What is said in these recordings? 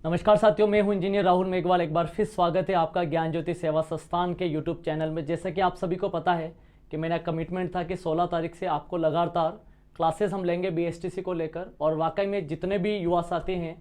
नमस्कार साथियों, मैं हूं इंजीनियर राहुल मेघवाल। एक बार फिर स्वागत है आपका ज्ञान ज्योति सेवा संस्थान के यूट्यूब चैनल में। जैसा कि आप सभी को पता है कि मेरा कमिटमेंट था कि 16 तारीख से आपको लगातार क्लासेस हम लेंगे बीएसटीसी को लेकर। और वाकई में जितने भी युवा साथी हैं,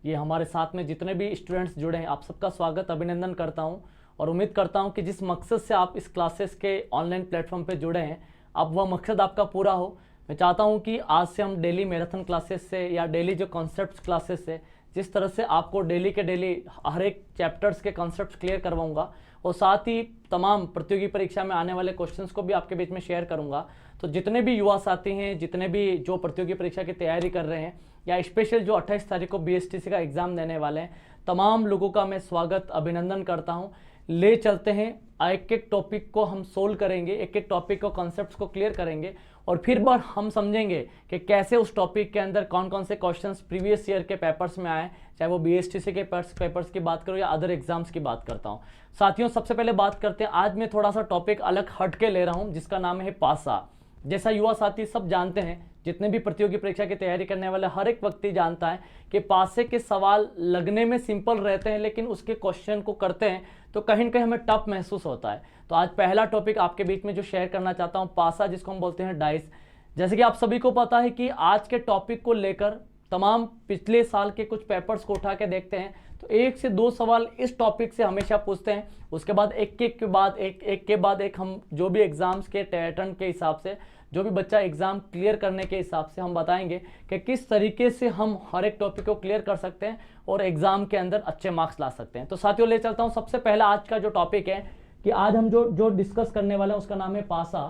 ये हमारे साथ में जितने भी स्टूडेंट्स जुड़े हैं, आप सबका स्वागत अभिनंदन करता हूँ। और उम्मीद करता हूँ कि जिस मकसद से आप इस क्लासेस के ऑनलाइन प्लेटफॉर्म पर जुड़े हैं, अब वह मकसद आपका पूरा हो। मैं चाहता हूँ कि आज से हम डेली मैराथन क्लासेस से या डेली जो कॉन्सेप्ट्स क्लासेस से जिस तरह से आपको डेली के डेली हर एक चैप्टर्स के कॉन्सेप्ट्स क्लियर करवाऊंगा और साथ ही तमाम प्रतियोगी परीक्षा में आने वाले क्वेश्चंस को भी आपके बीच में शेयर करूंगा। तो जितने भी युवा साथी हैं, जितने भी जो प्रतियोगी परीक्षा की तैयारी कर रहे हैं या स्पेशल जो 28 तारीख को बीएसटीसी का एग्जाम देने वाले हैं, तमाम लोगों का मैं स्वागत अभिनंदन करता हूँ। ले चलते हैं, एक एक टॉपिक को हम सोल्व करेंगे, एक एक टॉपिक को कॉन्सेप्ट्स को क्लियर करेंगे और फिर बार हम समझेंगे कि कैसे उस टॉपिक के अंदर कौन कौन से क्वेश्चंस प्रीवियस ईयर के पेपर्स में आए, चाहे वो बीएसटीसी के पेपर्स की बात करो या अदर एग्जाम्स की बात करता हूँ। साथियों, सबसे पहले बात करते हैं, आज मैं थोड़ा सा टॉपिक अलग हट के ले रहा हूँ जिसका नाम है पासा। जैसा युवा साथी सब जानते हैं, जितने भी प्रतियोगी परीक्षा की तैयारी करने वाले हर एक व्यक्ति जानता है कि पासे के सवाल लगने में सिंपल रहते हैं, लेकिन उसके क्वेश्चन को करते हैं तो कहीं न कहीं हमें टफ महसूस होता है। तो आज पहला टॉपिक आपके बीच में जो शेयर करना चाहता हूं, पासा, जिसको हम बोलते हैं डाइस। जैसे कि आप सभी को पता है कि आज के टॉपिक को लेकर तमाम पिछले साल के कुछ पेपर्स को उठा के देखते हैं तो 1 से 2 सवाल इस टॉपिक से हमेशा पूछते हैं। उसके बाद एक के बाद एक हम जो भी एग्जाम्स के पैटर्न के हिसाब से, जो भी बच्चा एग्जाम क्लियर करने के हिसाब से हम बताएंगे कि किस तरीके से हम हर एक टॉपिक को क्लियर कर सकते हैं और एग्जाम के अंदर अच्छे मार्क्स ला सकते हैं। तो साथियों, ले चलता हूं, सबसे पहला आज का जो टॉपिक है कि आज हम जो डिस्कस करने वाले हैं उसका नाम है पासा।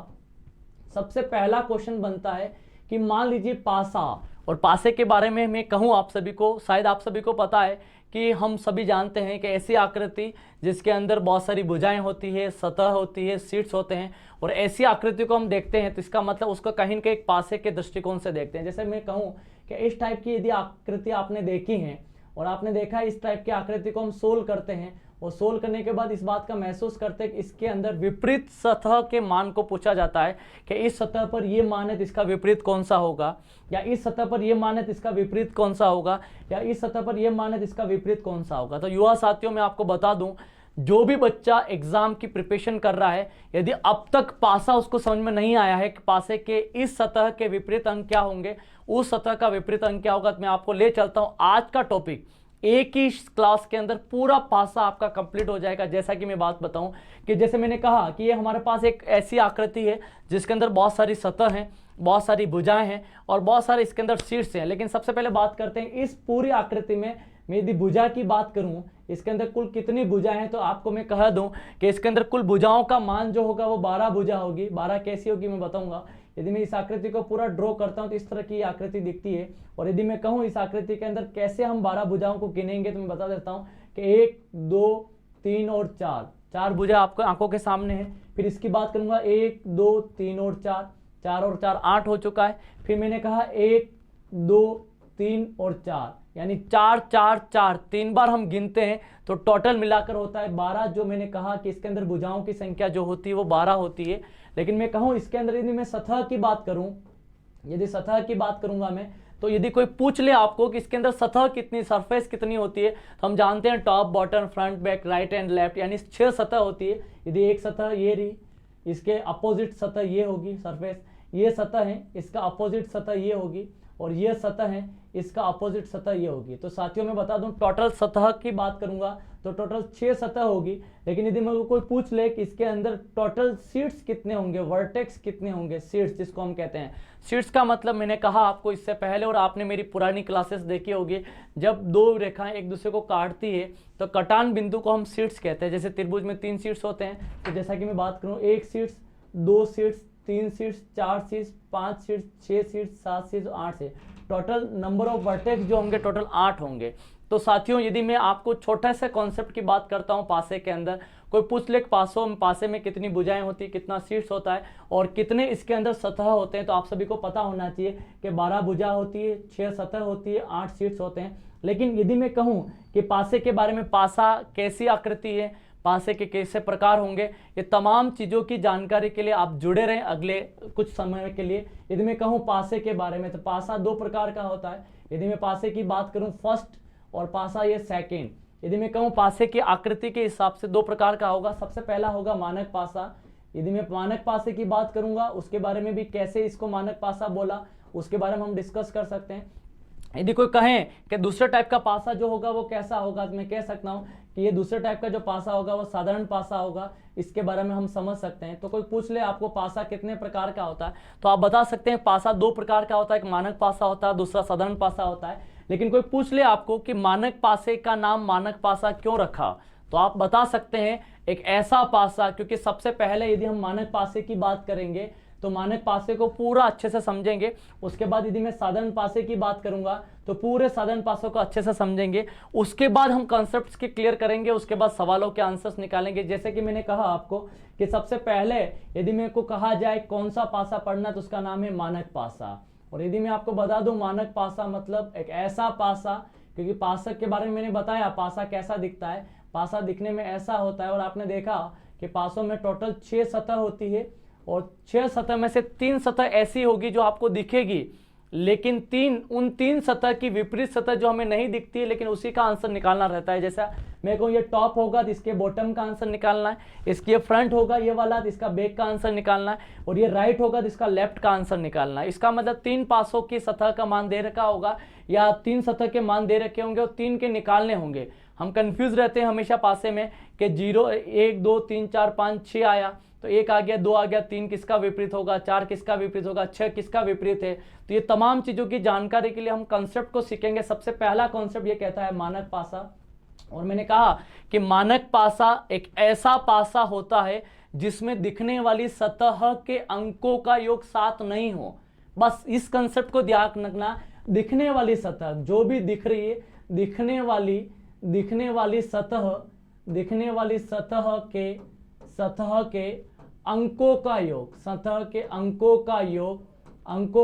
सबसे पहला क्वेश्चन बनता है कि मान लीजिए पासा, और पासे के बारे में मैं कहूं आप सभी को, शायद आप सभी को पता है कि हम सभी जानते हैं कि ऐसी आकृति जिसके अंदर बहुत सारी भुजाएं होती है, सतह होती है, सीट्स होते हैं, और ऐसी आकृति को हम देखते हैं तो इसका मतलब उसको कहीं न कहीं एक पासे के दृष्टिकोण से देखते हैं। जैसे मैं कहूँ कि इस टाइप की यदि आकृति आपने देखी है और आपने देखा इस टाइप की आकृति को हम सोल्व करते हैं और सोल्व करने के बाद इस बात का महसूस करते हैं कि इसके अंदर विपरीत सतह के मान को पूछा जाता है कि इस सतह पर ये मान है तो इसका विपरीत कौन सा होगा, या इस सतह पर ये मान है तो इसका विपरीत कौन सा होगा, या इस सतह पर ये मान है तो इसका विपरीत कौन सा होगा। तो युवा साथियों, मैं आपको बता दूं, जो भी बच्चा एग्जाम की प्रिपरेशन कर रहा है, यदि अब तक पासा उसको समझ में नहीं आया है कि पासे के इस सतह के विपरीत अंक क्या होंगे, उस सतह का विपरीत अंक क्या होगा, तो मैं आपको ले चलता हूं आज का टॉपिक। एक ही क्लास के अंदर पूरा पासा आपका कंप्लीट हो जाएगा। जैसा कि मैं बात बताऊं कि जैसे मैंने कहा कि ये हमारे पास एक ऐसी आकृति है जिसके अंदर बहुत सारी सतह हैं, बहुत सारी भुजाएं हैं और बहुत सारे इसके अंदर शीर्ष हैं। लेकिन सबसे पहले बात करते हैं इस पूरी आकृति में मैं यदि भुजा की बात करूं, इसके अंदर कुल कितनी भुजाएं हैं, तो आपको मैं कह दूं कि इसके अंदर कुल भुजाओं का मान जो होगा वो 12 भुजा होगी। 12 कैसी होगी मैं बताऊंगा। यदि मैं इस आकृति को पूरा ड्रॉ करता हूं तो इस तरह की आकृति दिखती है, और यदि मैं कहूं इस आकृति के अंदर कैसे हम 12 भुजाओं को गिनेंगे तो मैं बता देता हूं कि 1, 2, 3 और 4 भुजा आपको आंखों के सामने है। फिर इसकी बात करूंगा 1, 2, 3 और 4 और 4 8 हो चुका है। फिर मैंने कहा 1, 2, 3 और 4, यानी 4 4 4 3 बार हम गिनते हैं तो टोटल मिलाकर होता है 12। जो मैंने कहा कि इसके अंदर भुजाओं की संख्या जो होती है वो 12 होती है। लेकिन मैं कहूं इसके अंदर यदि मैं सतह की बात करूं, यदि सतह की बात करूंगा मैं, तो यदि कोई पूछ ले आपको कि इसके अंदर सतह कितनी, सरफेस कितनी होती है, तो हम जानते हैं top, bottom, front, back, right and left, यानी 6 सतह होती है। यदि एक सतह ये रही, इसके अपोजिट सतह ये होगी सरफेस, ये सतह है, इसका अपोजिट सतह ये होगी, और ये सतह है, इसका अपोजिट सतह ये होगी। तो साथियों मैं बता दूं, टोटल सतह की बात करूंगा तो टोटल 6 सतह होगी। लेकिन यदि मेरे को कोई पूछ ले कि इसके अंदर टोटल सीट्स कितने होंगे, वर्टेक्स कितने होंगे, सीट्स जिसको हम कहते हैं, सीट्स का मतलब मैंने कहा आपको इससे पहले, और आपने मेरी पुरानी क्लासेस देखी होगी, जब 2 रेखाएं एक दूसरे को काटती है तो कटान बिंदु को हम सीट्स कहते हैं। जैसे त्रिभुज में 3 सीट्स होते हैं, तो जैसा कि मैं बात करूँ 1 seats, 2 seats, 3 seats, 4 seats, 5 seats, 6 seats, 7 seats, 8 से टोटल नंबर ऑफ वर्टेक्स जो होंगे टोटल 8 होंगे। तो साथियों, यदि मैं आपको छोटा सा कॉन्सेप्ट की बात करता हूं पासे के अंदर, कोई पूछ ले पासे में कितनी भुजाएं होती, कितना सीट्स होता है और कितने इसके अंदर सतह होते हैं, तो आप सभी को पता होना चाहिए कि 12 भुजा होती है, 6 सतह होती है, 8 सीट्स होते हैं। लेकिन यदि मैं कहूं कि पासे के बारे में, पासा कैसी आकृति है, पासे के कैसे प्रकार होंगे, ये तमाम चीज़ों की जानकारी के लिए आप जुड़े रहें अगले कुछ समय के लिए। यदि मैं कहूँ पासे के बारे में, तो पासा 2 प्रकार का होता है। यदि मैं पासे की बात करूँ फर्स्ट और पासा ये सेकेंड। यदि मैं कहूँ पासे की आकृति के हिसाब से दो प्रकार का होगा। सबसे पहला होगा मानक पासा। यदि मैं मानक पासे की बात करूंगा, उसके बारे में भी कैसे इसको मानक पासा बोला उसके बारे में हम डिस्कस कर सकते हैं। यदि कोई कहें कि दूसरे टाइप का पासा जो होगा वो कैसा होगा, तो मैं कह सकता हूँ कि ये दूसरे टाइप का जो पासा होगा वो साधारण पासा होगा। इसके बारे में हम समझ सकते हैं। तो कोई पूछ ले आपको पासा कितने प्रकार का होता है, तो आप बता सकते हैं पासा दो प्रकार का होता है, एक मानक पासा होता है, दूसरा साधारण पासा होता है। लेकिन कोई पूछ ले आपको कि मानक पासे का नाम मानक पासा क्यों रखा, तो आप बता सकते हैं एक ऐसा पासा, क्योंकि सबसे पहले यदि हम मानक पासे की बात करेंगे तो मानक पासे को पूरा अच्छे से समझेंगे। उसके बाद यदि मैं साधारण पासे की बात करूंगा तो पूरे साधारण पासों को अच्छे से समझेंगे। उसके बाद हम कॉन्सेप्ट्स के क्लियर करेंगे, उसके बाद सवालों के आंसर्स निकालेंगे। जैसे कि मैंने कहा आपको कि सबसे पहले यदि मेरे को कहा जाए कौन सा पासा पढ़ना, तो उसका नाम है मानक पासा। और यदि मैं आपको बता दूं मानक पासा मतलब एक ऐसा पासा, क्योंकि पासा के बारे में मैंने बताया पासा कैसा दिखता है। पासा दिखने में ऐसा होता है, और आपने देखा कि पासों में टोटल 6 सतह होती है, और 6 सतह में से 3 सतह ऐसी होगी जो आपको दिखेगी, लेकिन उन तीन सतह की विपरीत सतह जो हमें नहीं दिखती है, लेकिन उसी का आंसर निकालना रहता है। जैसा मैं कहूँ ये टॉप होगा तो इसके बॉटम का आंसर निकालना है, इसकी ये फ्रंट होगा ये वाला तो इसका बैक का आंसर निकालना है, और ये राइट होगा तो इसका लेफ्ट का आंसर निकालना है। इसका मतलब 3 पासों की सतह का मान दे रखा होगा, या 3 सतह के मान दे रखे होंगे और 3 के निकालने होंगे। हम कंफ्यूज रहते हैं हमेशा पासे में कि 0 1 2 3 4 5 6 आया, तो 1 आ गया, 2 आ गया, 3 किसका विपरीत होगा, 4 किसका विपरीत होगा, 6 किसका विपरीत है। तो ये तमाम चीज़ों की जानकारी के लिए हम कॉन्सेप्ट को सीखेंगे। सबसे पहला कॉन्सेप्ट ये कहता है मानक पासा, और मैंने कहा कि मानक पासा एक ऐसा पासा होता है जिसमें दिखने वाली सतह के अंकों का योग 7 नहीं हो। बस इस कॉन्सेप्ट को ध्यान रखना, दिखने वाली सतह जो भी दिख रही है, दिखने वाली सतह के अंकों का योग, सतह के अंकों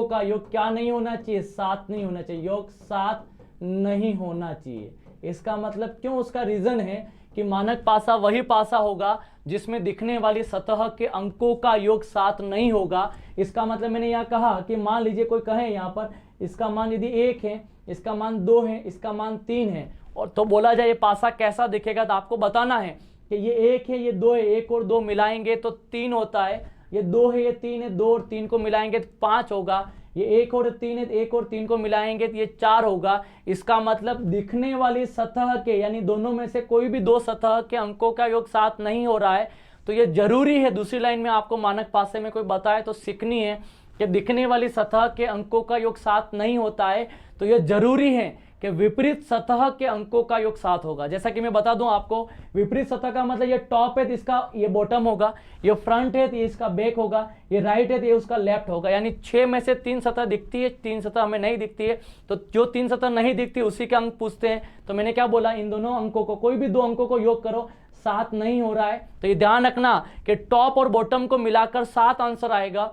का योग क्या नहीं होना चाहिए, 7 नहीं होना चाहिए, योग 7 नहीं होना चाहिए। इसका मतलब क्यों, उसका रीजन है कि मानक पासा वही पासा होगा जिसमें दिखने वाली सतह के अंकों का योग 7 नहीं होगा। इसका मतलब मैंने यहाँ कहा कि मान लीजिए कोई कहे यहाँ पर इसका मान यदि 1 है, इसका मान 2 है, इसका मान 3 है, और तो बोला जाए ये पासा कैसा दिखेगा, तो आपको बताना है कि ये 1 है, ये 2 है, 1 और 2 मिलाएंगे तो 3 होता है, ये 2 है, ये 3 है, 2 और 3 को मिलाएंगे तो 5 होगा, ये 1 और 3 है, 1 और 3 को मिलाएंगे तो ये 4 होगा। इसका मतलब दिखने वाली सतह के, यानी दोनों में से कोई भी 2 सतह के अंकों का योग 7 नहीं हो रहा है। तो ये जरूरी है, दूसरी लाइन में आपको मानक पासे में कोई बताए तो सीखनी है कि दिखने वाली सतह के अंकों का योग 7 नहीं होता है, तो ये जरूरी है कि विपरीत सतह के अंकों का योग 7 होगा। जैसा कि मैं बता दूं आपको, विपरीत सतह का मतलब ये टॉप है तो इसका ये बॉटम होगा, ये फ्रंट है तो ये इसका बैक होगा, ये राइट है तो ये उसका लेफ्ट होगा। यानी 6 में से 3 सतह दिखती है, 3 सतह हमें नहीं दिखती है, तो जो 3 सतह नहीं दिखती उसी के अंक पूछते हैं। तो मैंने क्या बोला, इन दोनों अंकों को, कोई भी 2 अंकों को योग करो, 7 नहीं हो रहा है। तो ये ध्यान रखना कि टॉप और बॉटम को मिलाकर 7 आंसर आएगा,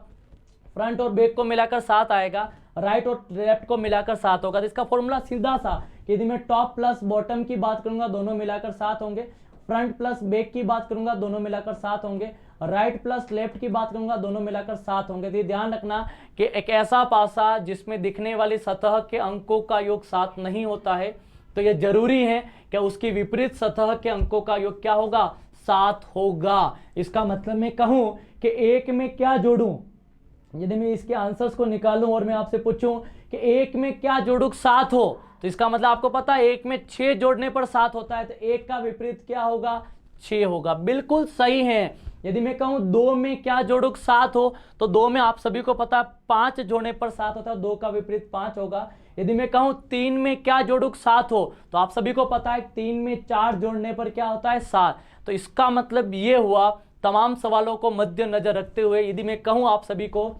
फ्रंट और बैक को मिलाकर 7 आएगा, राइट और लेफ्ट को मिलाकर 7 होगा। तो इसका फॉर्मूला सीधा सा, यदि मैं टॉप प्लस बॉटम की बात करूंगा दोनों मिलाकर 7 होंगे, फ्रंट प्लस बैक की बात करूंगा दोनों मिलाकर 7 होंगे, राइट प्लस लेफ्ट की बात करूंगा दोनों मिलाकर 7 होंगे। तो ध्यान रखना कि एक ऐसा पासा जिसमें दिखने वाली सतह के अंकों का योग 7 नहीं होता है, तो यह जरूरी है कि उसकी विपरीत सतह के अंकों का योग क्या होगा, 7 होगा। इसका मतलब मैं कहूं कि 1 में क्या जोड़ूं, यदि मैं इसके आंसर्स को निकालूं और मैं आपसे पूछूं कि 1 में क्या जोड़ूं 7 हो, तो इसका मतलब आपको पता है 1 में 6 जोड़ने पर 7 होता है, तो 1 का विपरीत क्या होगा, 6 होगा। बिल्कुल सही है। यदि मैं कहूं 2 में क्या जोड़ूं 7 हो, तो 2 में आप सभी को पता 5 जोड़ने पर 7 होता है, 2 का विपरीत 5 होगा। यदि मैं कहूं 3 में क्या जोड़ूं 7 हो, तो आप सभी को पता है 3 में 4 जोड़ने पर क्या होता है, 7। तो इसका मतलब ये हुआ, तमाम सवालों को मद्देनजर रखते हुए यदि मैं कहूं आप सभी को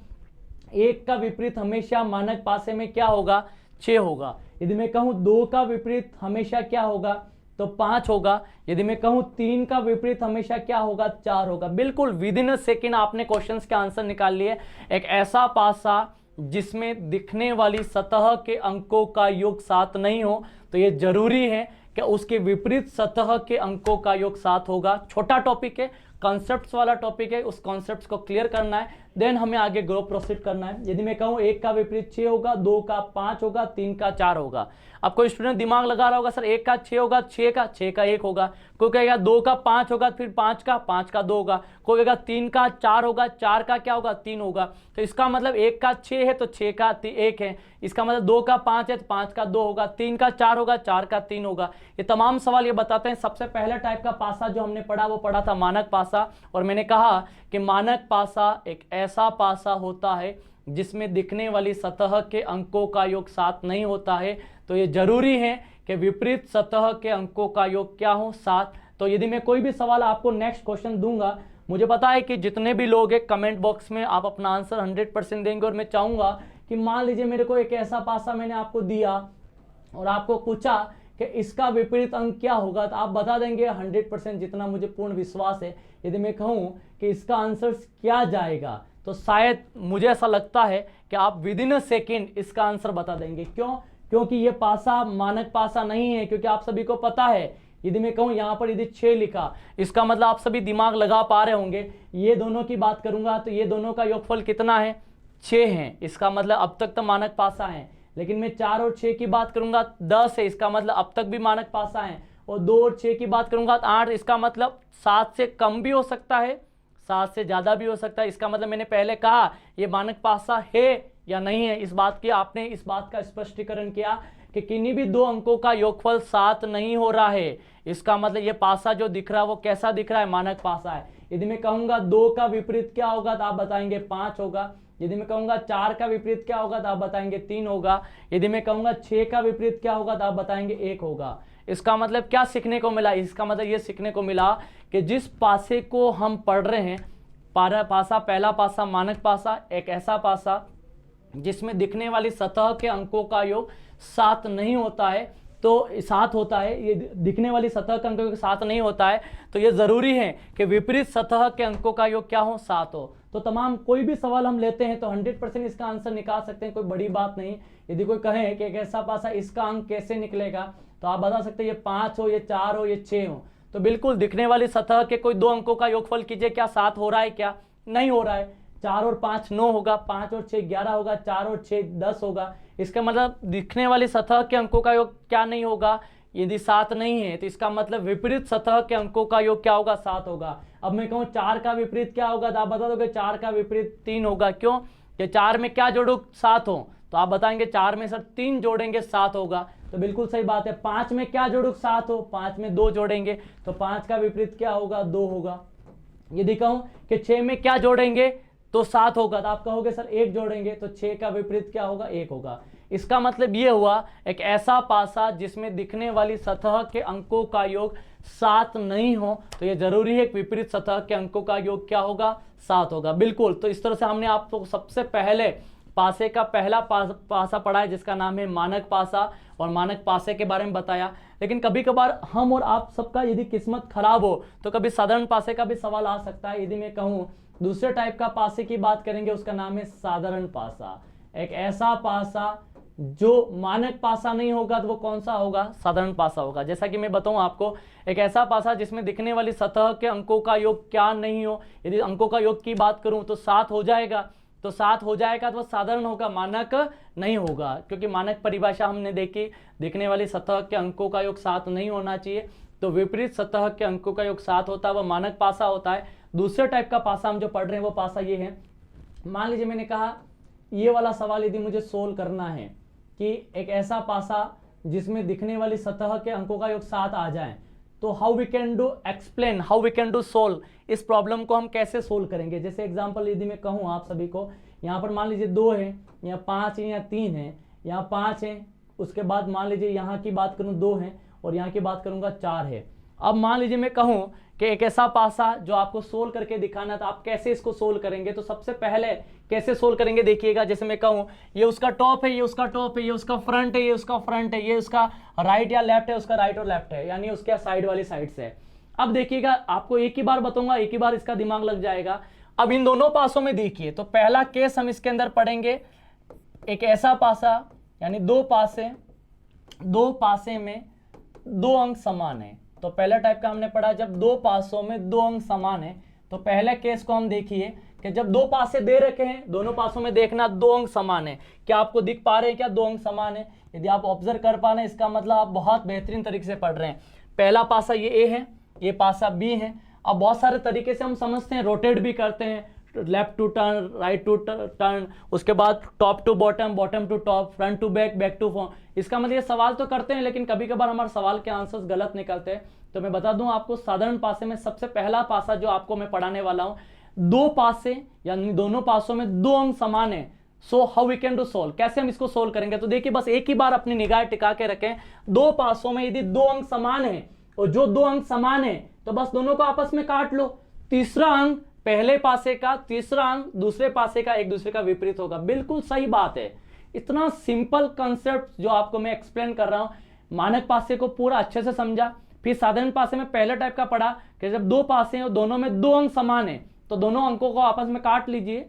1 का विपरीत हमेशा मानक पासे में क्या होगा, 6 होगा। यदि मैं कहूं 2 का विपरीत हमेशा क्या होगा, तो 5 होगा। यदि मैं कहूं 3 का विपरीत हमेशा क्या होगा, 4 होगा। बिल्कुल विद इन अ सेकेंड आपने क्वेश्चंस के आंसर निकाल लिए। एक ऐसा पासा जिसमें दिखने वाली सतह के अंकों का योग 7 नहीं हो, तो ये जरूरी है कि उसके विपरीत सतह के अंकों का योग 7 होगा। छोटा टॉपिक है, कॉन्सेप्ट्स वाला टॉपिक है, उस कॉन्सेप्ट्स को क्लियर करना है। देन हमें आगे ग्रो प्रोसीड करना है। यदि मैं कहूँ 1 का विपरीत 6 होगा, 2 का 5 होगा, 3 का 4 होगा। अब कोई स्टूडेंट दिमाग लगा रहा होगा सर 1 का 6 होगा, 6 का 1 होगा। कोई कहेगा 2 का 5 होगा, फिर 5 का 2 होगा। कोई कहेगा 3 का 4 होगा, 4 का क्या होगा 3 होगा। तो इसका मतलब 1 का 6 है तो 6 का 1 है। इसका मतलब 2 का 5 है तो 5 का 2 होगा। 3 का 4 होगा, 4 का 3 होगा। ये तमाम सवाल ये बताते हैं। सबसे पहला टाइप का पासा जो हमने पढ़ा वो पढ़ा था मानक पासा, और मैंने कहा कि मानक पासा एक ऐसा पासा होता है जिसमें दिखने वाली सतह के अंकों का योग 7 नहीं होता है। तो ये जरूरी है कि विपरीत सतह के अंकों का योग क्या हो 7। तो यदि मैं कोई भी सवाल आपको नेक्स्ट क्वेश्चन दूंगा, मुझे पता है कि जितने भी लोग हैं कमेंट बॉक्स में आप अपना आंसर 100% देंगे, और मैं चाहूंगा कि मान लीजिए मेरे को एक ऐसा पासा मैंने आपको दिया और आपको पूछा कि इसका विपरीत अंक क्या होगा, तो आप बता देंगे 100%, जितना मुझे पूर्ण विश्वास है। यदि मैं कहूं कि इसका आंसर क्या जाएगा, तो शायद मुझे ऐसा लगता है कि आप विद इन अ सेकेंड इसका आंसर बता देंगे। क्यों? क्योंकि ये पासा मानक पासा नहीं है। क्योंकि आप सभी को पता है, यदि मैं कहूं यहां पर यदि 6 लिखा, इसका मतलब आप सभी दिमाग लगा पा रहे होंगे, ये दोनों की बात करूंगा तो ये दोनों का योगफल कितना है 6 है। इसका मतलब अब तक तो मानक पासा है। लेकिन मैं 4 और 6 की बात करूंगा 10 है, इसका मतलब अब तक भी मानक पासा है। और 2 और 6 की बात करूंगा तो 8, इसका मतलब 7 से कम भी हो सकता है, 7 से ज्यादा भी हो सकता है। इसका मतलब मैंने पहले कहा ये मानक पासा है या नहीं है, इस बात की आपने इस बात का स्पष्टीकरण किया कि किन्हीं भी 2 अंकों का योगफल 7 नहीं हो रहा है। इसका मतलब ये पासा जो दिख रहा है वो कैसा दिख रहा है, मानक पासा है। यदि मैं कहूंगा 2 का विपरीत क्या होगा तो आप बताएंगे 5 होगा। यदि मैं कहूंगा 4 का विपरीत क्या होगा तो आप बताएंगे 3 होगा। यदि मैं कहूंगा 6 का विपरीत क्या होगा तो आप बताएंगे 1 होगा। इसका मतलब क्या सीखने को मिला? इसका मतलब ये सीखने को मिला कि जिस पासे को हम पढ़ रहे हैं, पासा पहला पासा मानक पासा एक ऐसा पासा जिसमें दिखने वाली सतह के अंकों का योग 7 नहीं होता है, तो 7 होता है, ये दिखने वाली सतह के अंकों के 7 नहीं होता है, तो ये जरूरी है कि विपरीत सतह के अंकों का योग क्या हो 7 हो। तो तमाम कोई भी सवाल हम लेते हैं तो 100% इसका आंसर निकाल सकते हैं, कोई बड़ी बात नहीं। यदि कोई कहे कि एक ऐसा पासा इसका अंक कैसे निकलेगा, तो आप बता सकते हैं ये 5 हो, ये 4 हो, ये 6 हो। तो बिल्कुल दिखने वाली सतह के कोई 2 अंकों का योगफल कीजिए, क्या 7 हो रहा है? क्या नहीं हो रहा है। 4 और 5 9 होगा, 5 और 6 11 होगा, 4 और 6 10 होगा। इसका मतलब दिखने वाली सतह के अंकों का योग क्या नहीं होगा, यदि 7 नहीं है तो इसका मतलब विपरीत सतह के अंकों का योग क्या होगा 7 होगा। अब मैं कहूँ 4 का विपरीत क्या होगा तो आप बता दोगे 4 का विपरीत 3 होगा। क्यों? कि 4 में क्या जोड़ो 7 हो, तो आप बताएंगे 4 में सर 3 जोड़ेंगे 7 होगा। तो बिल्कुल सही बात है। 5 में क्या जोड़ो 7 हो, 5 में 2 जोड़ेंगे तो 5 का विपरीत क्या होगा 2 होगा। यदि कहूं कि 6 में क्या जोड़ेंगे तो 7 होगा, तो आप कहोगे सर 1 जोड़ेंगे तो 6 का विपरीत क्या होगा 1 होगा। इसका मतलब ये हुआ एक ऐसा पासा जिसमें दिखने वाली सतह के अंकों का योग 7 नहीं हो, तो ये जरूरी है कि विपरीत सतह के अंकों का योग क्या होगा 7 होगा। बिल्कुल। तो इस तरह से हमने आपको सबसे पहले पासे का पहला पासा पढ़ा है जिसका नाम है मानक पासा, और मानक पासे के बारे में बताया। लेकिन कभी कभार हम और आप सबका यदि किस्मत खराब हो तो कभी साधारण पासे का भी सवाल आ सकता है। यदि मैं कहूं दूसरे टाइप का पासे की बात करेंगे, उसका नाम है साधारण पासा। एक ऐसा पासा जो मानक पासा नहीं होगा तो वो कौन सा होगा, साधारण पासा होगा। जैसा कि मैं बताऊं आपको, एक ऐसा पासा जिसमें दिखने वाली सतह के अंकों का योग क्या नहीं हो। यदि अंकों का योग की बात करूं तो 7 हो जाएगा, तो 7 हो जाएगा तो वो साधारण होगा, मानक नहीं होगा। क्योंकि मानक परिभाषा हमने देखी, दिखने वाली सतह के अंकों का योग 7 नहीं होना चाहिए, तो विपरीत सतह के अंकों का योग 7 होता है, वह मानक पासा होता है। दूसरे टाइप का पासा हम जो पढ़ रहे हैं वो पासा ये है। मान लीजिए मैंने कहा ये वाला सवाल यदि मुझे सोल्व करना है कि एक ऐसा पासा जिसमें दिखने वाली सतह के अंकों का योग 7 आ जाए, तो how we can do explain, how we can do solve, इस प्रॉब्लम को हम कैसे सोल्व करेंगे। जैसे एग्जांपल यदि मैं कहूँ आप सभी को, यहाँ पर मान लीजिए 2 है, यहाँ 5 है, यहाँ 3 है, यहाँ 5 है, उसके बाद मान लीजिए यहाँ की बात करूँ 2 है, और यहाँ की बात करूँगा 4 है। अब मान लीजिए मैं कहूँ कि एक ऐसा पासा जो आपको सोल्व करके दिखाना था, आप कैसे इसको सोल्व करेंगे। तो सबसे पहले कैसे सोल्व करेंगे देखिएगा। जैसे मैं कहूँ ये उसका टॉप है, ये उसका टॉप है, ये उसका फ्रंट है, ये उसका फ्रंट है, ये उसका राइट या लेफ्ट है, उसका राइट और लेफ्ट है, यानी उसके साइड वाली साइड से। अब देखिएगा आपको एक ही बार बताऊंगा, एक ही बार इसका दिमाग लग जाएगा। अब इन दोनों पासों में देखिए, तो पहला केस हम इसके अंदर पढ़ेंगे, एक ऐसा पासा यानी दो पासे में 2 अंक समान है। तो पहला टाइप का हमने पढ़ा, जब 2 पासों में 2 अंक समान है, तो पहले केस को हम देखिए कि जब दो पासे दे रखे हैं, दोनों पासों में देखना दो अंक समान है। क्या आपको दिख पा रहे हैं क्या दो अंक समान है? यदि आप ऑब्जर्व कर पा रहे हैं इसका मतलब आप बहुत बेहतरीन तरीके से पढ़ रहे हैं। पहला पासा ये ए है, ये पासा बी है। अब बहुत सारे तरीके से हम समझते हैं, रोटेट भी करते हैं, left to turn, right to turn, उसके बाद top to bottom, bottom to top, front to back, back to front. इसका मतलब ये सवाल तो करते हैं लेकिन कभी कभार हमारे सवाल के आंसर्स गलत निकलते हैं। तो मैं बता दूं आपको, साधारण पासे में सबसे पहला पासा जो आपको मैं पढ़ाने वाला हूं, दो पासे यानी दोनों पासों में दो अंक समान है। So how we can do solve, कैसे हम इसको सोल्व करेंगे? तो देखिए बस एक ही बार अपनी निगाह टिका के रखें, दो पासों में यदि दो अंक समान है और जो दो अंक समान है तो बस दोनों को आपस में काट लो। तीसरा अंक पहले पासे का, तीसरा अंक दूसरे पासे का एक दूसरे का विपरीत होगा। बिल्कुल सही बात है। इतना सिंपल कंसेप्ट जो आपको मैं एक्सप्लेन कर रहा हूं, मानक पासे को पूरा अच्छे से समझा, फिर साधारण पासे में पहले टाइप का पढ़ा कि जब दो पासे हैं और दोनों में दो अंक समान है तो दोनों अंकों को आपस में काट लीजिए।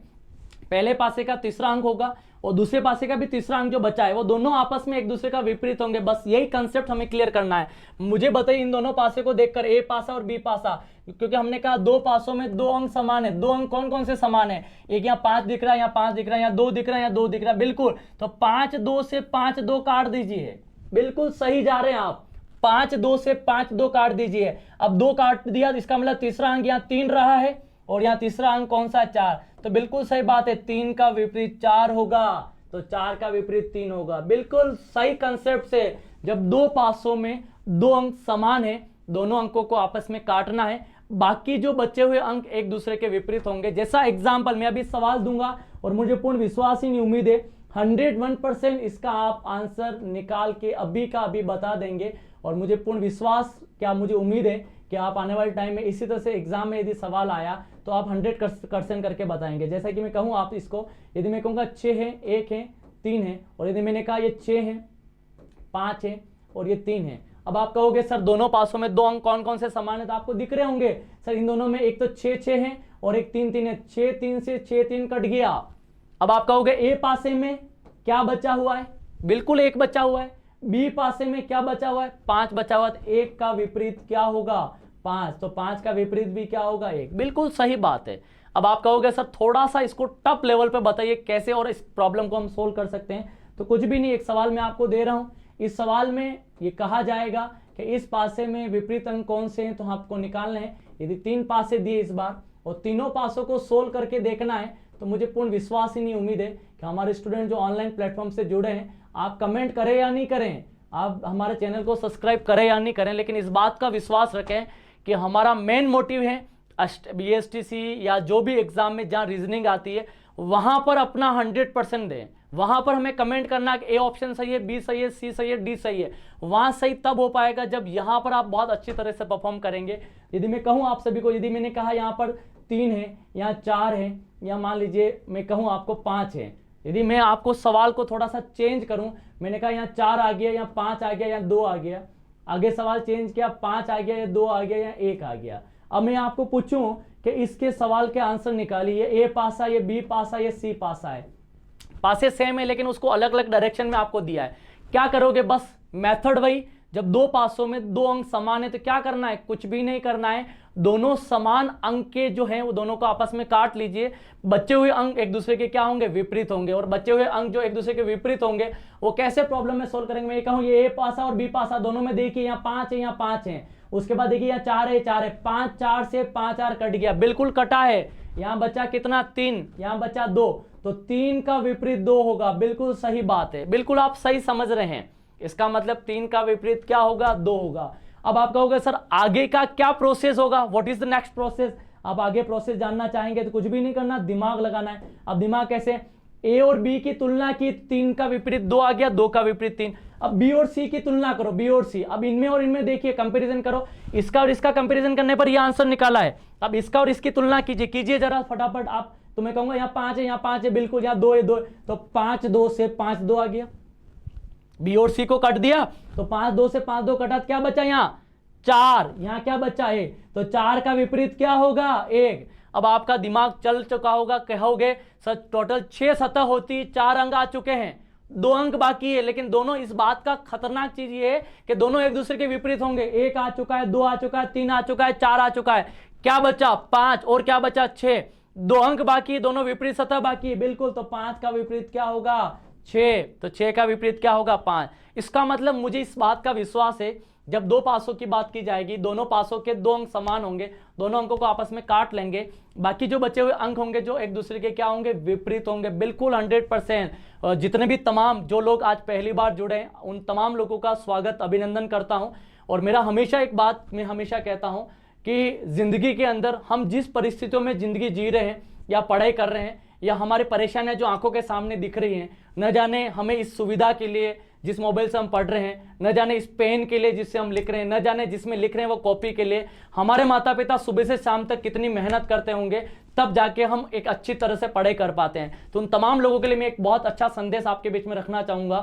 पहले पासे का तीसरा अंक होगा और दूसरे पासे का भी तीसरा अंक जो बचा है वो दोनों आपस में एक दूसरे का विपरीत होंगे। बस यही कंसेप्ट हमें क्लियर करना है। मुझे बताइए इन दोनों पासे को देखकर, ए पासा और बी पासा, क्योंकि हमने कहा दो पासों में दो अंक समान है। दो अंक कौन कौन से समान है? एक यहाँ 5 दिख रहा है, यहाँ 5 दिख रहा है, यहाँ 2 दिख रहा है, यहाँ 2 दिख रहा है। बिल्कुल, तो 5 2 से 5 2 काट दीजिए। बिल्कुल सही जा रहे हैं आप, 5 2 से 5 2 काट दीजिए। अब 2 काट दिया तो इसका मतलब तीसरा अंक यहाँ 3 रहा है और यहाँ तीसरा अंक कौन सा है? 4। तो बिल्कुल सही बात है, 3 का विपरीत 4 होगा तो 4 का विपरीत 3 होगा। बिल्कुल सही कंसेप्ट से जब दो पासों में दो अंक समान है, दोनों अंकों को आपस में काटना है, बाकी जो बचे हुए अंक एक दूसरे के विपरीत होंगे। जैसा एग्जाम्पल मैं अभी सवाल दूंगा और मुझे पूर्ण विश्वास ही नहीं, उम्मीद है 101% इसका आप आंसर निकाल के अभी का अभी बता देंगे। और मुझे पूर्ण विश्वास, क्या मुझे उम्मीद है कि आप आने वाले टाइम में इसी तरह से एग्जाम में यदि सवाल आया तो आप 100% करके बताएंगे। जैसा कि मैं कहूँ आप इसको, यदि मैं कहूँगा 6 है, 1 है, 3 है, और यदि मैंने कहा ये 6 है, 5 है और ये 3 है। अब आप कहोगे सर दोनों पासों में दो अंक कौन कौन से समान है? तो आपको दिख रहे होंगे सर इन दोनों में एक तो 6 6 है और एक 3 3 है। 6 3 से 6 3 कट गया। अब आप कहोगे ए पासे में क्या बचा हुआ है? बिल्कुल 1 बचा हुआ है। बी पासे में क्या बचा हुआ है? 5 बचा हुआ है। तो 1 का विपरीत क्या होगा? 5। तो 5 का विपरीत भी क्या होगा? 1। बिल्कुल सही बात है। अब आप कहोगे सर थोड़ा सा इसको टफ लेवल पे बताइए कैसे और इस प्रॉब्लम को हम सोल्व कर सकते हैं। तो कुछ भी नहीं, एक सवाल मैं आपको दे रहा हूं। इस सवाल में ये कहा जाएगा कि इस पासे में विपरीत अंक कौन से हैं, तो आपको निकालना है। यदि 3 पासे दिए इस बार और तीनों पासों को सोल्व करके देखना है, तो मुझे पूर्ण विश्वास ही नहीं, उम्मीद है कि हमारे स्टूडेंट जो ऑनलाइन प्लेटफॉर्म से जुड़े हैं, आप कमेंट करें या नहीं करें, आप हमारे चैनल को सब्सक्राइब करें या नहीं करें, लेकिन इस बात का विश्वास रखें कि हमारा मेन मोटिव है BSTC या जो भी एग्जाम में जहाँ रीजनिंग आती है वहां पर अपना 100% दें। वहां पर हमें कमेंट करना कि ए ऑप्शन सही है, बी सही है, सी सही है, डी सही है। वहां सही तब हो पाएगा जब यहां पर आप बहुत अच्छी तरह से परफॉर्म करेंगे। यदि मैं कहूं आप सभी को, यदि मैंने कहा यहां पर 3 है, यहाँ 4 है, या मान लीजिए मैं कहूं आपको 5 है, यदि मैं आपको सवाल को थोड़ा सा चेंज करूं, मैंने कहा यहाँ 4 आ गया, यहाँ 5 आ गया, यहाँ 2 आ गया, आगे सवाल चेंज किया, 5 आ गया, या 2 आ गया, या 1 आ गया। अब मैं आपको पूछूं कि इसके सवाल के आंसर निकालिए, ए पासा, ये बी पासा, ये सी पासा है। पासे सेम है लेकिन उसको अलग अलग डायरेक्शन में आपको दिया है। क्या करोगे? बस मेथड वही, जब दो पासों में दो अंक समान है तो क्या करना है? कुछ भी नहीं करना है, दोनों समान अंक के जो है वो दोनों को आपस में काट लीजिए। बचे हुए अंक एक दूसरे के क्या होंगे? विपरीत होंगे। और बचे हुए अंक जो एक दूसरे के विपरीत होंगे वो कैसे प्रॉब्लम में सोल्व करेंगे? मैं कहूँ ये ए पासा और बी पासा दोनों में देखिए, यहाँ 5 है, यहाँ 5 है, उसके बाद देखिए यहाँ 4 है, 4 है, 5 4 से 5 4 कट गया, बिल्कुल कटा है। यहाँ बचा कितना? 3, यहाँ बचा 2, तो 3 का विपरीत 2 होगा। बिल्कुल सही बात है, बिल्कुल आप सही समझ रहे हैं। इसका मतलब 3 का विपरीत क्या होगा? 2 होगा। अब आप कहोगे सर आगे का क्या प्रोसेस होगा? What is the next process? आप आगे प्रोसेस जानना चाहेंगे तो कुछ भी नहीं करना, दिमाग लगाना है। अब दिमाग कैसे? ए और बी की तुलना की, 3 का विपरीत 2 आ गया, 2 का विपरीत 3। अब बी और सी की तुलना करो, बी और सी, अब इनमें और इनमें देखिए कंपैरिजन करो, इसका और इसका कंपैरिजन करने पर यह आंसर निकाला है। अब इसका और इसकी तुलना कीजिए जरा फटाफट आप। तो मैं कहूंगा यहाँ 5 है, यहाँ 5 है, बिल्कुल, यहाँ 2 है, 2 तो 5 2 से 5 2 आ गया। बी और सी को कट दिया तो 5 2 से 5 2 कटा, क्या बचा? यहाँ 4, यहाँ क्या बचा है? तो 4 का विपरीत क्या होगा? 1। अब आपका दिमाग चल चुका होगा, कहोगे सर टोटल 6 सतह होती, 4 अंक आ चुके हैं, 2 अंक बाकी है, लेकिन दोनों, इस बात का खतरनाक चीज ये है कि दोनों एक दूसरे के विपरीत होंगे। 1 आ चुका है, 2 आ चुका है, 3 आ चुका है, 4 आ चुका है, क्या बचा? 5, और क्या बचा? 6। दो अंक बाकी है, दोनों विपरीत सतह बाकी है, बिल्कुल। तो 5 का विपरीत क्या होगा? 6। तो 6 का विपरीत क्या होगा? 5। इसका मतलब मुझे इस बात का विश्वास है, जब दो पासों की बात की जाएगी, दोनों पासों के दो अंक समान होंगे, दोनों अंकों को आपस में काट लेंगे, बाकी जो बचे हुए अंक होंगे जो एक दूसरे के क्या होंगे? विपरीत होंगे। बिल्कुल 100%। जितने भी तमाम जो लोग आज पहली बार जुड़े हैं उन तमाम लोगों का स्वागत, अभिनंदन करता हूं। और मेरा हमेशा एक बात मैं हमेशा कहता हूं कि जिंदगी के अंदर हम जिस परिस्थितियों में जिंदगी जी रहे हैं या पढ़ाई कर रहे हैं या हमारे परेशानियां जो आंखों के सामने दिख रही हैं, न जाने हमें इस सुविधा के लिए जिस मोबाइल से हम पढ़ रहे हैं, न जाने इस पेन के लिए जिससे हम लिख रहे हैं, न जाने जिसमें लिख रहे हैं वो कॉपी के लिए, हमारे माता पिता सुबह से शाम तक कितनी मेहनत करते होंगे, तब जाके हम एक अच्छी तरह से पढ़ाई कर पाते हैं। तो उन तमाम लोगों के लिए मैं एक बहुत अच्छा संदेश आपके बीच में रखना चाहूंगा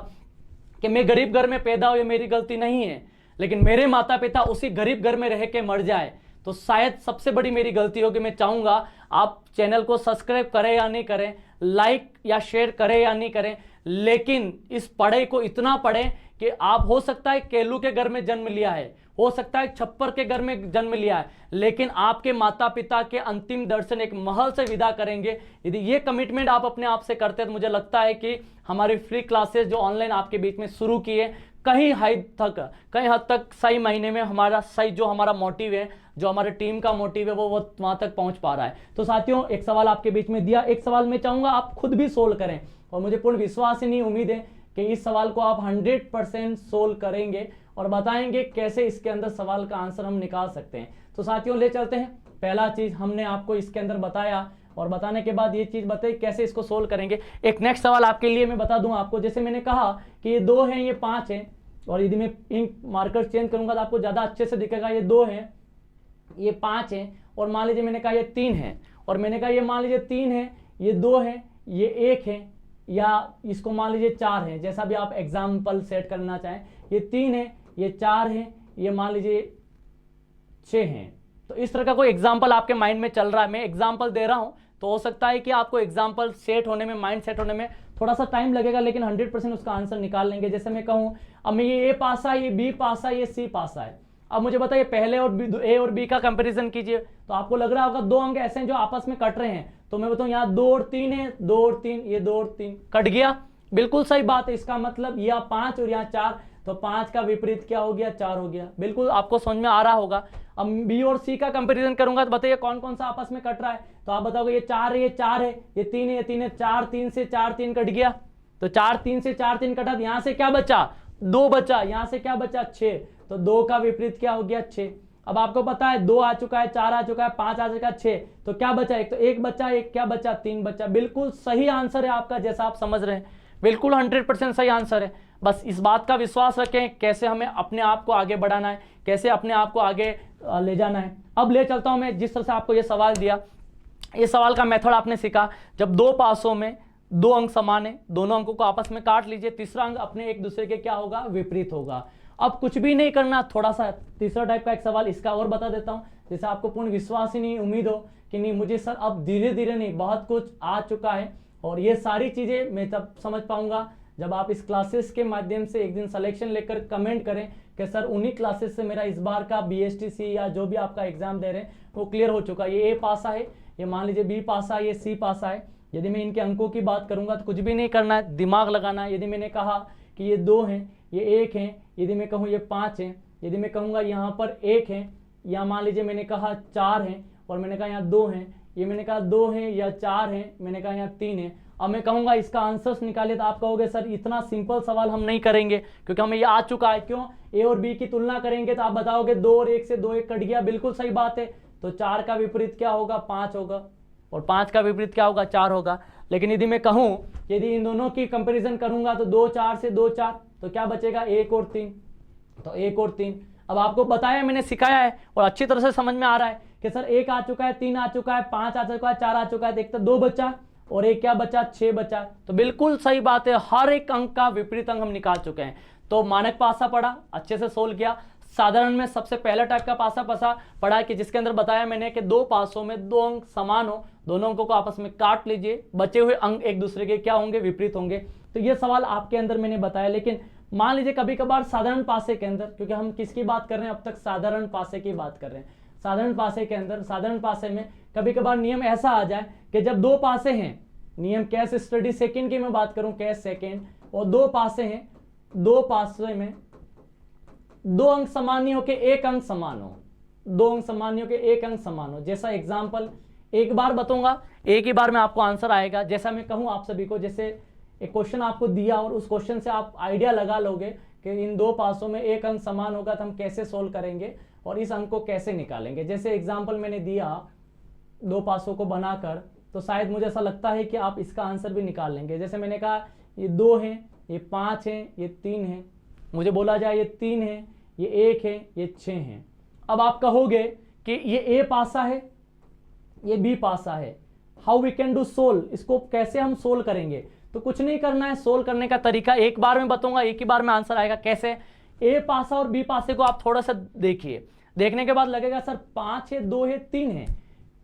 कि मैं गरीब घर में पैदा हुआ, ये मेरी गलती नहीं है, लेकिन मेरे माता पिता उसी गरीब घर में रह के मर जाए तो शायद सबसे बड़ी मेरी गलती होगी। मैं चाहूंगा आप चैनल को सब्सक्राइब करें या नहीं करें, लाइक या शेयर करें या नहीं करें, लेकिन इस पढ़ाई को इतना पढ़ें कि आप, हो सकता है केलू के घर में जन्म लिया है, हो सकता है छप्पर के घर में जन्म लिया है, लेकिन आपके माता पिता के अंतिम दर्शन एक महल से विदा करेंगे। यदि ये कमिटमेंट आप अपने आप से करते हैं तो मुझे लगता है कि हमारी फ्री क्लासेस जो ऑनलाइन आपके बीच में शुरू की है, कहीं हद तक सही महीने में हमारा सही जो हमारा मोटिव है, जो हमारे टीम का मोटिव है, वो वहां तक पहुंच पा रहा है। तो साथियों, एक सवाल आपके बीच में दिया, एक सवाल मैं चाहूंगा आप खुद भी सोल्व करें, और मुझे पूर्ण विश्वास ही नहीं, उम्मीद है कि इस सवाल को आप 100% सोल्व करेंगे और बताएंगे कैसे इसके अंदर सवाल का आंसर हम निकाल सकते हैं। तो साथियों, ले चलते हैं। पहला चीज हमने आपको इसके अंदर बताया, और बताने के बाद ये चीज बताई कैसे इसको सोल्व करेंगे। एक नेक्स्ट सवाल आपके लिए मैं बता दूं आपको, जैसे मैंने कहा कि ये 2 है, ये 5 है, और यदि मैं इंक मार्कर चेंज करूंगा तो आपको ज्यादा अच्छे से दिखेगा। ये 2 है, ये 5 है, और मान लीजिए मैंने कहा ये 3 है, और मैंने कहा ये मान लीजिए 3 है, ये 2 है, ये 1 है, या इसको मान लीजिए 4 है, जैसा भी आप एग्जाम्पल सेट करना चाहें। ये 3 है, ये 4 है, ये मान लीजिए 6 है। तो इस तरह का कोई एग्जाम्पल आपके माइंड में चल रहा है, मैं एग्जाम्पल दे रहा हूं, तो हो सकता है कि आपको एग्जाम्पल सेट होने में, माइंड सेट होने में थोड़ा सा टाइम लगेगा, लेकिन 100% उसका आंसर निकाल लेंगे। जैसे मैं कहूं, अब मैं ये ए पासा, ये बी पासा, ये सी पासा है, अब मुझे बताइए पहले और ए और बी का कंपैरिजन कीजिए, तो आपको लग रहा होगा 2 अंक ऐसे हैं जो आपस में कट रहे हैं। तो मैं बताऊं यहाँ 2 और 3 है, 2 और 3, ये 2 और 3 कट गया, बिल्कुल सही बात है। इसका मतलब यहाँ 5 और यहाँ 4, तो 5 का विपरीत क्या हो गया? 4 हो गया। बिल्कुल आपको समझ में आ रहा होगा। अब बी और सी का कंपैरिजन करूंगा तो बताइए कौन कौन सा आपस में कट रहा है, तो आप बताओगे ये 4 है, ये 4 है, ये 3 है, ये 3 है, 4 3 से 4 3 कट गया, तो 4 3 से 4 3 कटा, यहाँ से क्या बचा? 2 बचा, यहाँ से क्या बचा? 6, तो 2 का विपरीत क्या हो गया? 6। अब आपको पता है 2 आ चुका है, 4 आ चुका है, 5 आ चुका है, 6, तो क्या बचा? एक, तो 1 बचा, एक क्या बचा? 3 बचा। बिल्कुल सही आंसर है आपका, जैसा आप समझ रहे हैं, बिल्कुल 100% सही आंसर है। बस इस बात का विश्वास रखें कैसे हमें अपने आप को आगे बढ़ाना है, कैसे अपने आप को आगे ले जाना है। अब ले चलता हूं मैं, जिस तरह से आपको ये सवाल दिया, ये सवाल का मेथड आपने सीखा। जब 2 पासों में 2 अंक समान है, दोनों अंकों को आपस में काट लीजिए, तीसरा अंक अपने एक दूसरे के क्या होगा? विपरीत होगा। अब कुछ भी नहीं करना, थोड़ा सा तीसरा टाइप का एक सवाल इसका और बता देता हूं, जैसे आपको पूर्ण विश्वास ही नहीं, उम्मीद हो कि नहीं मुझे सर अब धीरे धीरे नहीं, बहुत कुछ आ चुका है, और ये सारी चीजें मैं तब समझ पाऊंगा जब आप इस क्लासेस के माध्यम से एक दिन सिलेक्शन लेकर कमेंट करें कि सर उन्हीं क्लासेस से मेरा इस बार का BSTC या जो भी आपका एग्जाम दे रहे हैं वो क्लियर हो चुका है। ये ए पासा है, ये मान लीजिए बी पासा है, ये सी पासा है। यदि मैं इनके अंकों की बात करूंगा तो कुछ भी नहीं करना है, दिमाग लगाना है। यदि मैंने कहा कि ये 2 हैं, ये 1 है, यदि मैं कहूँ ये 5 है, यदि मैं कहूँगा यहाँ पर 1 है, या मान लीजिए मैंने कहा 4 है, और मैंने कहा यहाँ 2 है, ये मैंने कहा 2 है या 4 है, मैंने कहा यहाँ 3 है। अब मैं कहूंगा इसका आंसर्स निकालिए, तो आप कहोगे सर इतना सिंपल सवाल हम नहीं करेंगे क्योंकि हमें ये आ चुका है। क्यों? ए और बी की तुलना करेंगे तो आप बताओगे 2 और 1 से 2 1 कट गया, बिल्कुल सही बात है। तो 4 का विपरीत क्या होगा? 5 होगा, और 5 का विपरीत क्या होगा? 4 होगा। लेकिन यदि मैं कहूं, यदि इन दोनों की कंपेरिजन करूंगा तो 2 4 से 2 4, तो क्या बचेगा? 1 और 3, तो 1 और 3। अब आपको बताया, मैंने सिखाया है और अच्छी तरह से समझ में आ रहा है कि सर 1 आ चुका है, 3 आ चुका है, 5 आ चुका है, 4 आ चुका है, देखते 2 बचा और 1 क्या बचा? 6 बचा। तो बिल्कुल सही बात है, हर एक अंक का विपरीत अंक हम निकाल चुके हैं। तो मानक पासा पढ़ा, अच्छे से सोल्व किया। साधारण में सबसे पहला टाइप का पासा पढ़ा कि जिसके अंदर बताया मैंने कि 2 पासों में 2 अंक समान हो, दोनों अंकों को आपस में काट लीजिए, बचे हुए अंक एक दूसरे के क्या होंगे? विपरीत होंगे। तो ये सवाल आपके अंदर मैंने बताया। लेकिन मान लीजिए कभी कभार साधारण पासे के अंदर, क्योंकि हम किसकी बात कर रहे हैं अब तक? साधारण पासे की बात कर रहे हैं। साधारण पासे के अंदर, साधारण पासे में कभी कभार नियम ऐसा आ जाए कि जब दो पासे हैं, नियम कैश स्टडी सेकंड की मैं बात करूं, कैश सेकंड, और दो पासे हैं, दो पासे में दो अंक समान नहीं हो के एक अंक समान हो, दो अंक समान नहीं हो के एक अंक समान हो। जैसा एग्जांपल एक बार बताऊंगा, एक ही बार में आपको आंसर आएगा। जैसा मैं कहूं आप सभी को, जैसे एक क्वेश्चन आपको दिया और उस क्वेश्चन से आप आइडिया लगा लोगे कि इन दो पासों में एक अंक समान होगा तो हम कैसे सोल्व करेंगे और इस अंक को कैसे निकालेंगे। जैसे एग्जाम्पल मैंने दिया दो पासों को बनाकर, तो शायद मुझे ऐसा लगता है कि आप इसका आंसर भी निकाल लेंगे। जैसे मैंने कहा ये 2 है, ये 5 है, ये 3 है, मुझे बोला जाए ये 3 है, ये 1 है, ये 6 है। अब आप कहोगे कि ये ए पासा है, ये बी पासा है, how we can do solve, इसको कैसे हम सोल्व करेंगे। तो कुछ नहीं करना है, सोल्व करने का तरीका एक बार में बताऊंगा, एक ही बार में आंसर आएगा। कैसे, ए पासा और बी पासे को आप थोड़ा सा देखिए, देखने के बाद लगेगा सर 5 है, 2 है, 3 है,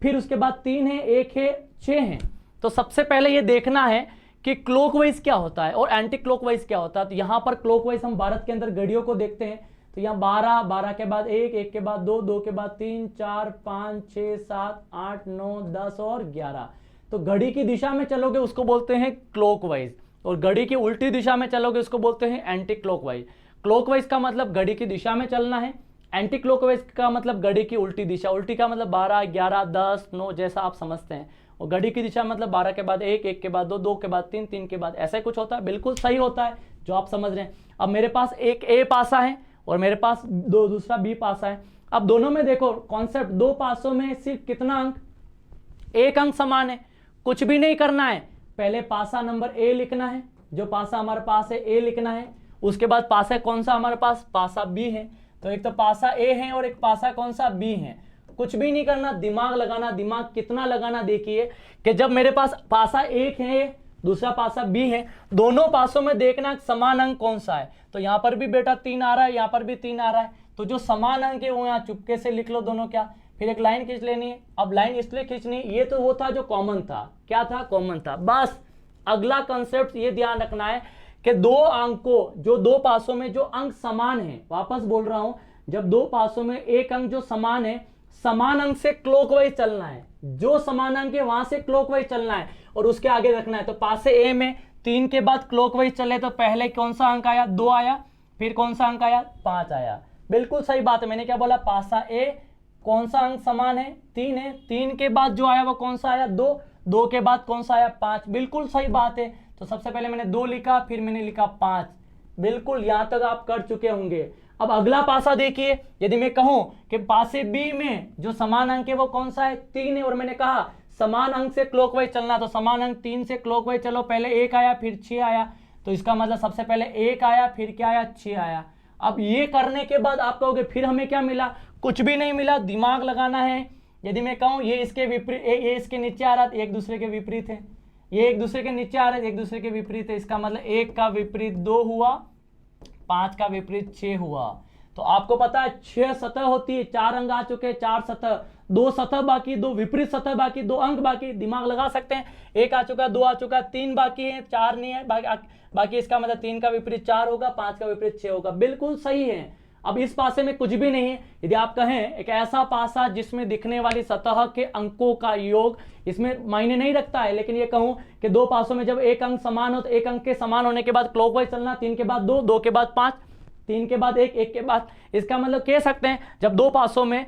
फिर उसके बाद 3 है, 1 है, 6 है। तो सबसे पहले ये देखना है कि क्लॉकवाइज क्या होता है और एंटी क्लॉकवाइज क्या होता है। तो यहां पर क्लॉकवाइज हम भारत के अंदर घड़ियों को देखते हैं, तो यहाँ 12, 12 के बाद 1, 1 के बाद 2, 2 के बाद 3, 4, 5, 6, 7, 8, 9, 10 और 11। तो घड़ी की दिशा में चलोगे उसको बोलते हैं क्लॉकवाइज, और घड़ी की उल्टी दिशा में चलोगे उसको बोलते हैं एंटी क्लॉकवाइज। क्लॉकवाइज का मतलब घड़ी की दिशा में चलना है, एंटी क्लॉकवाइज का मतलब घड़ी की उल्टी दिशा, उल्टी का मतलब 12, 11, 10, 9 जैसा आप समझते हैं, और घड़ी की दिशा मतलब 12 के बाद 1, 1 के बाद 2, 2 के बाद 3, 3 के बाद, ऐसा कुछ होता है। बिल्कुल सही होता है जो आप समझ रहे हैं। अब मेरे पास एक ए पासा है और मेरे पास दूसरा बी पासा है। अब दोनों में देखो कॉन्सेप्ट, दो पासों में सिर्फ कितना अंक, एक अंक समान है। कुछ भी नहीं करना है, पहले पासा नंबर ए लिखना है, जो पासा हमारे पास है ए लिखना है। उसके बाद पासा कौन सा हमारे पास, पासा बी है। तो एक तो पासा ए है और एक पासा कौन सा बी है। कुछ भी नहीं करना, दिमाग लगाना। दिमाग कितना लगाना, देखिए कि जब मेरे पास पासा एक है, दूसरा पासा बी है, दोनों पासों में देखना समान अंक कौन सा है। तो यहां पर भी बेटा 3 आ रहा है, यहां पर भी 3 आ रहा है, तो जो समान अंक है वो यहाँ चुपके से लिख लो दोनों। क्या, फिर एक लाइन खींच लेनी है। अब लाइन इसलिए खींचनी, ये तो वो था जो कॉमन था। क्या था, कॉमन था। बस अगला कंसेप्ट ये ध्यान रखना है कि दो अंकों, जो दो पासों में जो अंक समान है, वापस बोल रहा हूं, जब दो पासों में एक अंक जो समान है, समान अंक से क्लॉकवाइज चलना है। जो समान अंक है वहां से क्लॉकवाइज चलना है और उसके आगे रखना है। तो पासे ए में 3 के बाद क्लॉकवाइज चले तो पहले कौन सा अंक आया, 2 आया, फिर कौन सा अंक आया, 5 आया। बिल्कुल सही बात है। मैंने क्या बोला, पासा ए कौन सा अंक समान है, 3 है, 3 के बाद जो आया वो कौन सा आया, 2, 2 के बाद कौन सा आया, 5। बिल्कुल सही बात है। तो सबसे पहले मैंने 2 लिखा, फिर मैंने लिखा 5। बिल्कुल यहां तक आप कर चुके होंगे। अब अगला पासा देखिए, यदि मैं कहूं कि पासे बी में जो समान अंक है वो कौन सा है, 3 है, और मैंने कहा समान अंक से क्लॉकवाइज चलना, तो समान अंक 3 से क्लॉकवाइज चलो। पहले 1 आया, फिर 6 आया, तो इसका मतलब सबसे पहले 1 आया, फिर क्या आया, 6 आया। अब ये करने के बाद आप कहोगे फिर हमें क्या मिला, कुछ भी नहीं मिला। दिमाग लगाना है। यदि मैं कहूं ये इसके विपरीत, ये इसके नीचे आ रहा है, एक दूसरे के विपरीत है, ये एक दूसरे के नीचे आ रहा है, एक दूसरे के विपरीत है, इसका मतलब 1 का विपरीत 2 हुआ, 5 का विपरीत 6 हुआ। तो आपको पता है 6 सतह होती है, 4 अंक आ चुके हैं, 4 सतह, 2 सतह बाकी, 2 विपरीत सतह बाकी, 2 अंक बाकी। दिमाग लगा सकते हैं। 1 आ चुका, 2 आ चुका, 3 बाकी है, 4 नहीं है बाकी। इसका मतलब 3 का विपरीत 4 होगा, 5 का विपरीत 6 होगा। बिल्कुल सही है। अब इस पासे में कुछ भी नहीं है। यदि आप कहें एक ऐसा पासा जिसमें दिखने वाली सतह के अंकों का योग इसमें मायने नहीं रखता है, लेकिन ये कहूं कि दो पासों में जब एक अंक समान हो तो एक अंक के समान होने के बाद क्लॉकवाइज चलना, 3 के बाद 2, 2 के बाद 5, 3 के बाद 1, 1 के बाद। इसका मतलब कह सकते हैं जब दो पासों में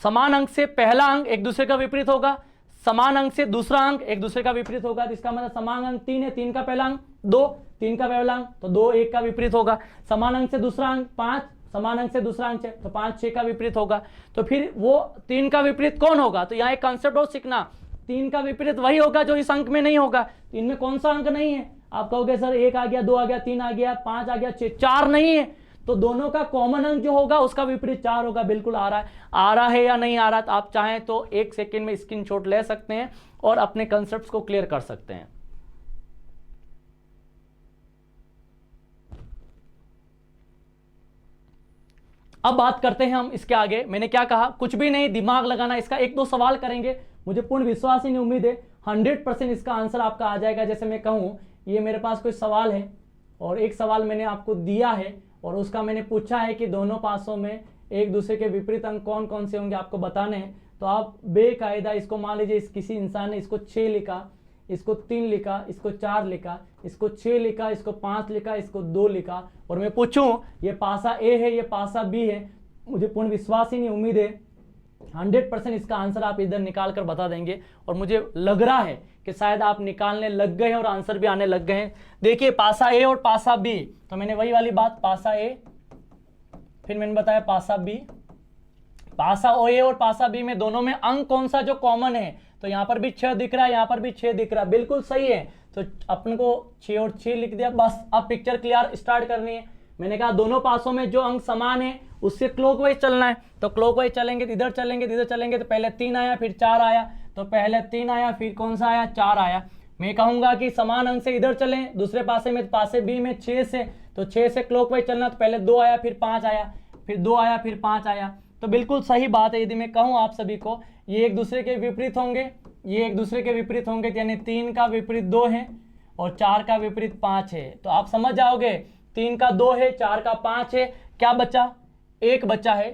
समान अंक से पहला अंक एक दूसरे का विपरीत होगा, समान अंक से दूसरा अंक एक दूसरे का विपरीत होगा, तो इसका मतलब समान अंक 3 है, 3 का पहला अंक 2, 3 का पहला अंक तो 2, 1 का विपरीत होगा। समान अंक से दूसरा अंक 5, समान अंक से दूसरा अंक 6, तो 5, 6 का विपरीत होगा। तो फिर वो 3 का विपरीत कौन होगा, तो यहाँ एक कंसेप्ट और सीखना, 3 का विपरीत वही होगा जो इस अंक में नहीं होगा। तो इनमें कौन सा अंक नहीं है, आप कहोगे सर 1 आ गया, 2 आ गया, 3 आ गया, 5 आ गया, 6, 4 नहीं है। तो दोनों का कॉमन अंक जो होगा उसका विपरीत 4 होगा। बिल्कुल आ रहा है या नहीं आ रहा, तो आप चाहें तो 1 सेकेंड में स्क्रीनशॉट ले सकते हैं और अपने कंसेप्ट्स को क्लियर कर सकते हैं। अब बात करते हैं हम इसके आगे। मैंने क्या कहा, कुछ भी नहीं, दिमाग लगाना। इसका 1-2 सवाल करेंगे, मुझे पूर्ण विश्वास ही नहीं, उम्मीद है 100% इसका आंसर आपका आ जाएगा। जैसे मैं कहूं ये मेरे पास कोई सवाल है और एक सवाल मैंने आपको दिया है और उसका मैंने पूछा है कि दोनों पासों में एक दूसरे के विपरीत अंक कौन कौन से होंगे आपको बताने हैं। तो आप बेकायदा इसको मान लीजिए, किसी इंसान ने इसको 6 लिखा, इसको 3 लिखा, इसको 4 लिखा, इसको 6 लिखा, इसको 5 लिखा, इसको 2 लिखा, और मैं पूछूं ये पासा ए है, ये पासा बी है, मुझे पूर्ण विश्वास ही नहीं, उम्मीद है 100% इसका आंसर आप इधर निकाल कर बता देंगे। और मुझे लग रहा है कि शायद आप निकालने लग गए हैं और आंसर भी आने लग गए हैं। देखिए पासा ए और पासा बी, तो मैंने वही वाली बात, पासा ए, फिर मैंने बताया पासा बी, पासा ओ ए और पासा बी में दोनों में अंक कौन सा जो कॉमन है, तो यहां पर भी 6 दिख रहा है, यहां पर भी 6 दिख रहा है, बिल्कुल सही है। तो अपन को 6 और 6 लिख दिया, बस अब पिक्चर क्लियर स्टार्ट करनी है। मैंने कहा दोनों पासों में जो अंक समान है उससे क्लॉकवाइज चलना है, तो क्लॉकवाइज चलेंगे तो इधर चलेंगे, इधर चलेंगे, तो पहले 3 आया फिर 4 आया, तो पहले 3 आया फिर कौन सा आया, 4 आया। मैं कहूंगा कि समान अंक से इधर चलें, दूसरे पासे में, पासे बी में 6 से, तो 6 से क्लॉकवाइज चलना, तो पहले 2 आया फिर 5 आया, फिर 2 आया फिर 5 आया। तो बिल्कुल सही बात है। यदि मैं कहूं आप सभी को ये एक दूसरे के विपरीत होंगे, ये एक दूसरे के विपरीत होंगे, यानी 3 का विपरीत 2 है और 4 का विपरीत 5 है, तो आप समझ जाओगे 3 का 2 है, 4 का 5 है, क्या बचा, 1 बचा है।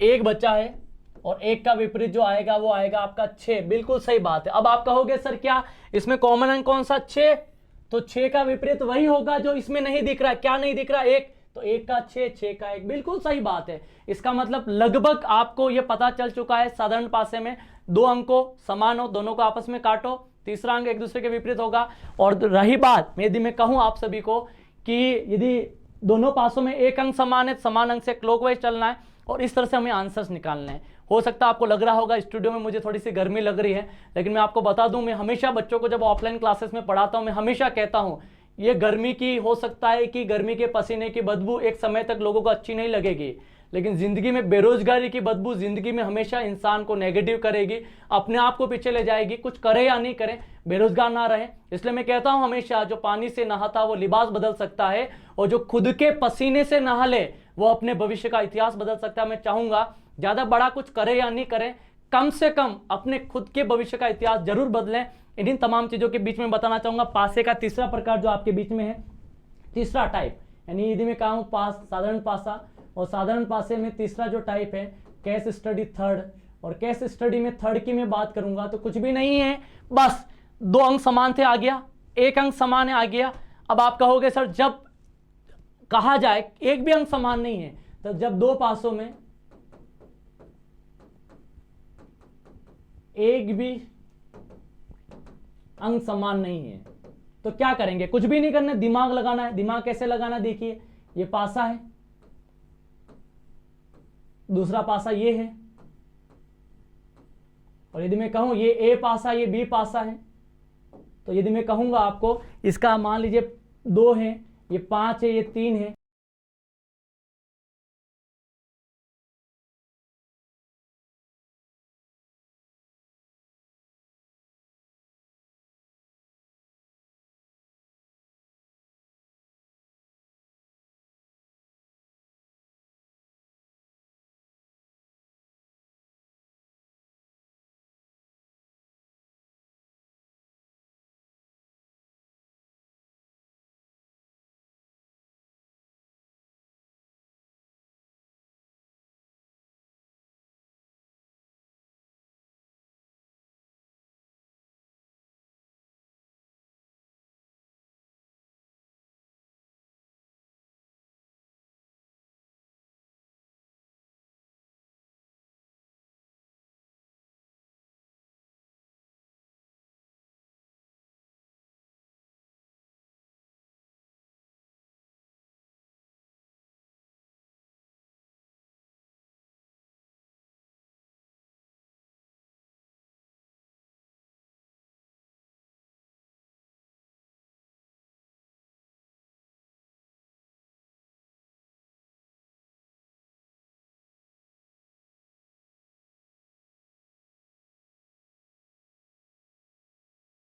एक बचा है और 1 का विपरीत जो आएगा वो आएगा आपका 6, बिल्कुल सही बात है। अब आप कहोगे सर क्या इसमें कॉमन अंक कौन सा, 6, तो 6 का विपरीत वही होगा जो इसमें नहीं दिख रहा है, क्या नहीं दिख रहा, 1, तो 1 का 6, 6 का 1, बिल्कुल सही बात है। इसका मतलब लगभग आपको यह पता चल चुका है, साधारण पासे में 2 अंकों समान हो, दोनों को आपस में काटो, तीसरा अंक एक दूसरे के विपरीत होगा। और रही बात, यदि मैं कहूं आप सभी को कि यदि दोनों पासों में 1 अंक समान है, समान अंक से क्लॉकवाइज चलना है और इस तरह से हमें आंसर्स निकालने हैं। हो सकता है आपको लग रहा होगा स्टूडियो में मुझे थोड़ी सी गर्मी लग रही है, लेकिन मैं आपको बता दूं, मैं हमेशा बच्चों को जब ऑफलाइन क्लासेस में पढ़ाता हूं, मैं हमेशा कहता हूं ये गर्मी की, हो सकता है कि गर्मी के पसीने की बदबू एक समय तक लोगों को अच्छी नहीं लगेगी, लेकिन जिंदगी में बेरोजगारी की बदबू जिंदगी में हमेशा इंसान को नेगेटिव करेगी, अपने आप को पीछे ले जाएगी, कुछ करे या नहीं करे, बेरोजगार ना रहे। इसलिए मैं कहता हूं हमेशा, जो पानी से नहाता वो लिबास बदल सकता है, और जो खुद के पसीने से नहा ले वो अपने भविष्य का इतिहास बदल सकता है। मैं चाहूंगा ज्यादा बड़ा कुछ करे या नहीं करे, कम से कम अपने खुद के भविष्य का इतिहास जरूर बदलें। इन्हीं तमाम चीजों के बीच में बताना चाहूंगा पासे का तीसरा प्रकार जो आपके बीच में है, तीसरा टाइप, यानी यदि मैं कहूं पास, साधारण पासा, और साधारण पासे में तीसरा जो टाइप है केस स्टडी थर्ड, और केस स्टडी में थर्ड की मैं बात करूंगा तो कुछ भी नहीं है, बस 2 अंक समान थे आ गया, 1 अंक समान है आ गया। अब आप कहोगे सर जब कहा जाए एक भी अंक समान नहीं है, तो जब 2 पासों में एक भी अंक समान नहीं है तो क्या करेंगे, कुछ भी नहीं करना, दिमाग लगाना है। दिमाग कैसे लगाना, देखिए ये पासा है, दूसरा पासा ये है, और यदि मैं कहूं ये ए पासा ये बी पासा है, तो यदि मैं कहूंगा आपको इसका मान लीजिए 2 है, ये 5 है, ये 3 है,